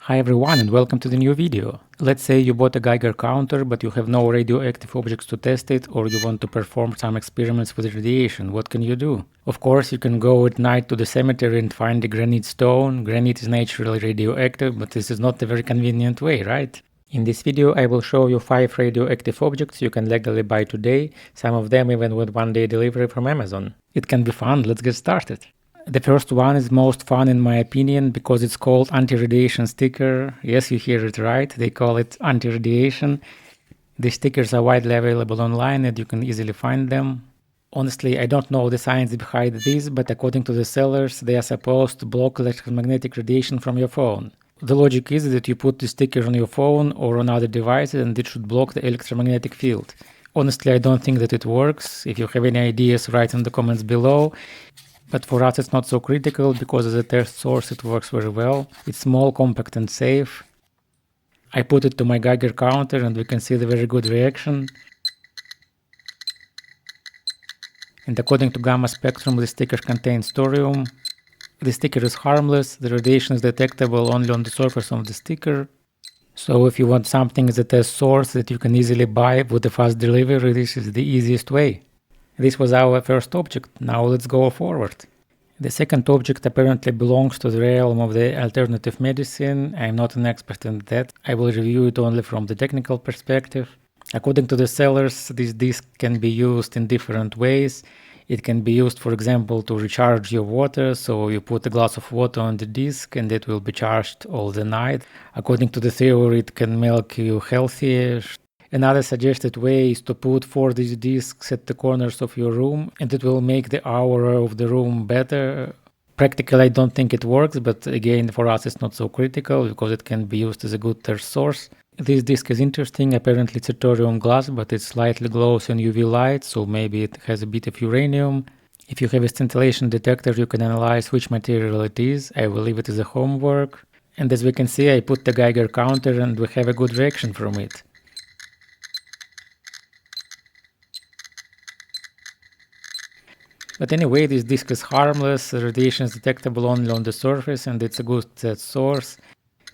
Hi everyone and welcome to the new video. Let's say you bought a Geiger counter but you have no radioactive objects to test it, or you want to perform some experiments with radiation. What can you do? Of course you can go at night to the cemetery and find a granite stone. Granite is naturally radioactive, but this is not a very convenient way, right? In this video I will show you 5 radioactive objects you can legally buy today, some of them even with one-day delivery from Amazon. It can be fun, let's get started. The first one is most fun in my opinion because it's called anti-radiation sticker. Yes, you hear it right, they call it anti-radiation. The stickers are widely available online and you can easily find them. Honestly, I don't know the science behind this, but according to the sellers, they are supposed to block electromagnetic radiation from your phone. The logic is that you put the sticker on your phone or on other devices and it should block the electromagnetic field. Honestly, I don't think that it works. If you have any ideas, write in the comments below. But for us it's not so critical because as a test source it works very well. It's small, compact and safe. I put it to my Geiger counter and we can see the very good reaction. And according to gamma spectrum, the sticker contains thorium. The sticker is harmless, the radiation is detectable only on the surface of the sticker. So if you want something as a test source that you can easily buy with a fast delivery, this is the easiest way. This was our first object, now let's go forward. The second object apparently belongs to the realm of the alternative medicine. I am not an expert in that, I will review it only from the technical perspective. According to the sellers, this disc can be used in different ways. It can be used, for example, to recharge your water, so you put a glass of water on the disc and it will be charged all the night. According to the theory, it can make you healthier. Another suggested way is to put 4 these discs at the corners of your room and it will make the aura of the room better. Practically I don't think it works, but again for us it's not so critical because it can be used as a good test source. This disc is interesting, apparently it's a thorium glass but it slightly glows in UV light, so maybe it has a bit of uranium. If you have a scintillation detector you can analyze which material it is. I will leave it as a homework. And as we can see, I put the Geiger counter and we have a good reaction from it. But anyway, this disc is harmless, the radiation is detectable only on the surface and it's a good test source.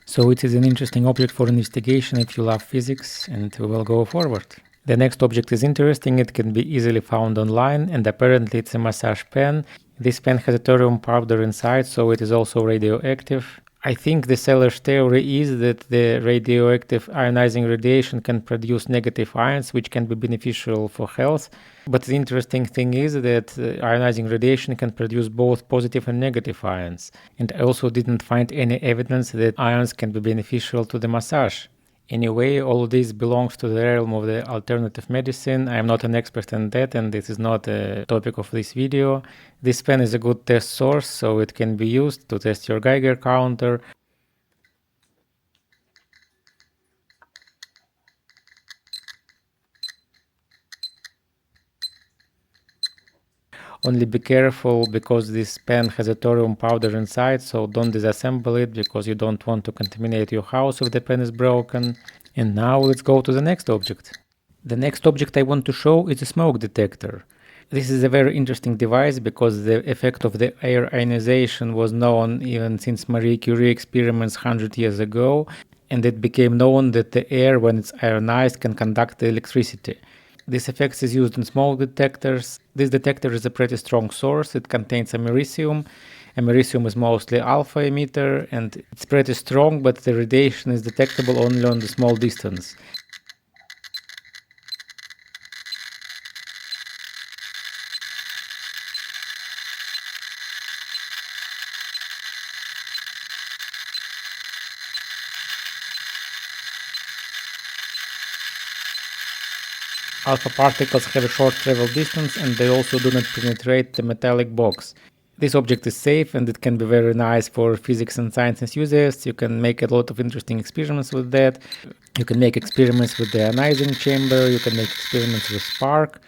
So it is an interesting object for investigation if you love physics, and we will go forward. The next object is interesting, it can be easily found online and apparently it's a massage pen. This pen has a thorium powder inside, so it is also radioactive. I think the seller's theory is that the radioactive ionizing radiation can produce negative ions which can be beneficial for health. But the interesting thing is that ionizing radiation can produce both positive and negative ions. And I also didn't find any evidence that ions can be beneficial to the massage. Anyway, all of this belongs to the realm of the alternative medicine. I am not an expert in that and this is not a topic of this video. This pen is a good test source, so it can be used to test your Geiger counter. Only be careful because this pen has a thorium powder inside, so don't disassemble it because you don't want to contaminate your house if the pen is broken. And now let's go to the next object. The next object I want to show is a smoke detector. This is a very interesting device because the effect of the air ionization was known even since Marie Curie experiments 100 years ago, and it became known that the air, when it's ionized, can conduct electricity. This effect is used in smoke detectors. This detector is a pretty strong source. It contains americium. Americium is mostly alpha emitter and it's pretty strong, but the radiation is detectable only on the small distance. Alpha particles have a short travel distance and they also do not penetrate the metallic box. This object is safe and it can be very nice for physics and science enthusiasts. You can make a lot of interesting experiments with that. You can make experiments with the ionizing chamber, you can make experiments with spark.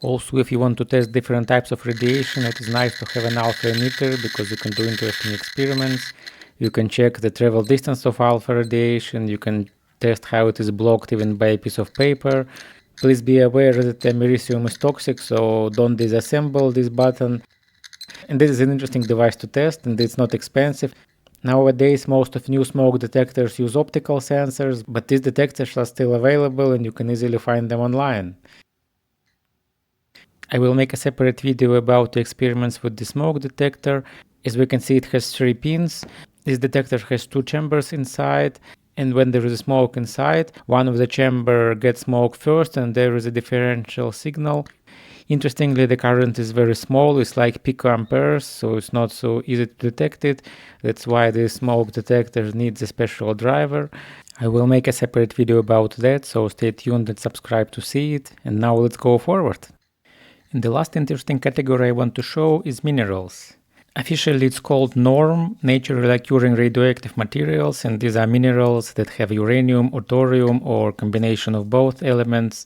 Also, if you want to test different types of radiation, it is nice to have an alpha emitter because you can do interesting experiments. You can check the travel distance of alpha radiation, you can test how it is blocked even by a piece of paper. Please be aware that the americium is toxic, so don't disassemble this button. And this is an interesting device to test and it's not expensive. Nowadays, most of new smoke detectors use optical sensors, but these detectors are still available and you can easily find them online. I will make a separate video about the experiments with the smoke detector. As we can see, it has 3 pins. This detector has 2 chambers inside, and when there is smoke inside, one of the chamber gets smoke first and there is a differential signal. Interestingly, the current is very small, it's like picoamperes, so it's not so easy to detect it. That's why the smoke detector needs a special driver. I will make a separate video about that, so stay tuned and subscribe to see it. And now let's go forward. And the last interesting category I want to show is minerals. Officially it's called NORM, naturally occurring radioactive materials, and these are minerals that have uranium or thorium or combination of both elements.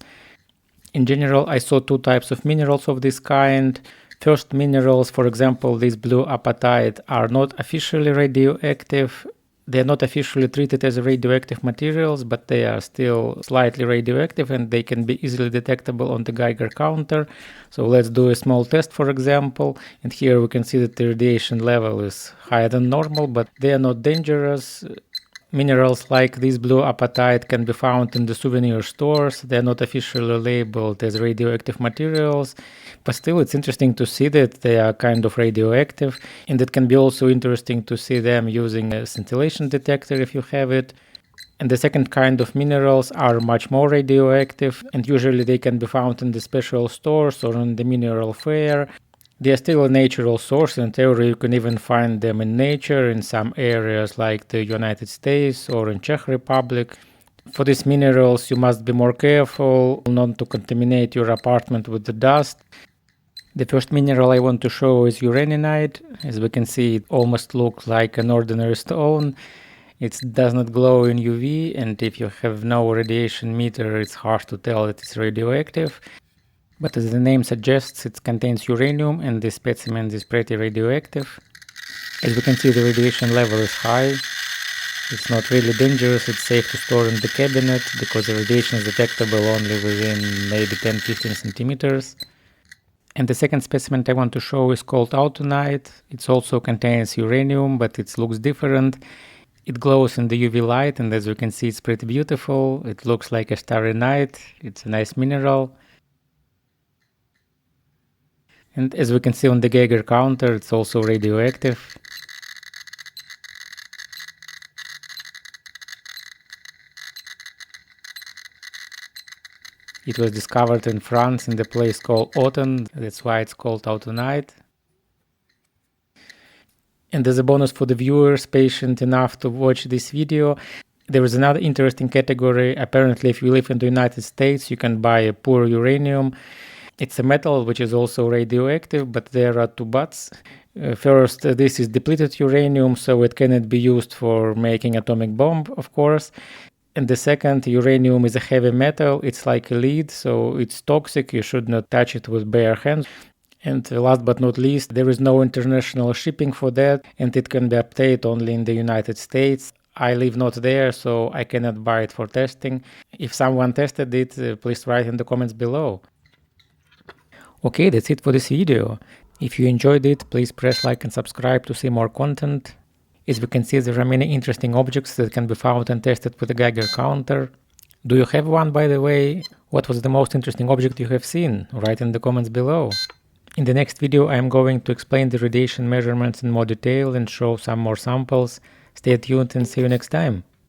In general, I saw 2 types of minerals of this kind. First, minerals, for example, this blue apatite, are not officially radioactive. They are not officially treated as radioactive materials, but they are still slightly radioactive and they can be easily detectable on the Geiger counter. So let's do a small test, for example. And here we can see that the radiation level is higher than normal, but they are not dangerous. Minerals like this blue apatite can be found in the souvenir stores. They are not officially labeled as radioactive materials, but still it's interesting to see that they are kind of radioactive, and it can be also interesting to see them using a scintillation detector if you have it. And the second kind of minerals are much more radioactive, and usually they can be found in the special stores or in the mineral fair. They are still a natural source. In theory, you can even find them in nature in some areas like the United States or in Czech Republic. For these minerals, you must be more careful not to contaminate your apartment with the dust. The first mineral I want to show is uraninite. As we can see, it almost looks like an ordinary stone. It does not glow in UV, and if you have no radiation meter, it's hard to tell that it's radioactive. But as the name suggests, it contains uranium, and this specimen is pretty radioactive. As we can see, the radiation level is high. It's not really dangerous, it's safe to store in the cabinet, because the radiation is detectable only within maybe 10-15 centimeters. And the second specimen I want to show is called Autunite. It also contains uranium, but it looks different. It glows in the UV light, and as you can see, it's pretty beautiful. It looks like a starry night. It's a nice mineral. And as we can see on the Geiger counter, it's also radioactive. It was discovered in France in the place called Autunite, that's why it's called Autunite. And as a bonus for the viewers patient enough to watch this video, there is another interesting category. Apparently, if you live in the United States, you can buy a pure uranium. It's a metal which is also radioactive, but there are 2 buts. First, this is depleted uranium, so it cannot be used for making atomic bomb, of course. And the second, uranium is a heavy metal. It's like a lead, so it's toxic. You should not touch it with bare hands. And last but not least, there is no international shipping for that, and it can be obtained only in the United States. I live not there, so I cannot buy it for testing. If someone tested it, please write in the comments below. Okay, that's it for this video. If you enjoyed it, please press like and subscribe to see more content. As we can see, there are many interesting objects that can be found and tested with the Geiger counter. Do you have one, by the way? What was the most interesting object you have seen? Write in the comments below. In the next video, I am going to explain the radiation measurements in more detail and show some more samples. Stay tuned and see you next time.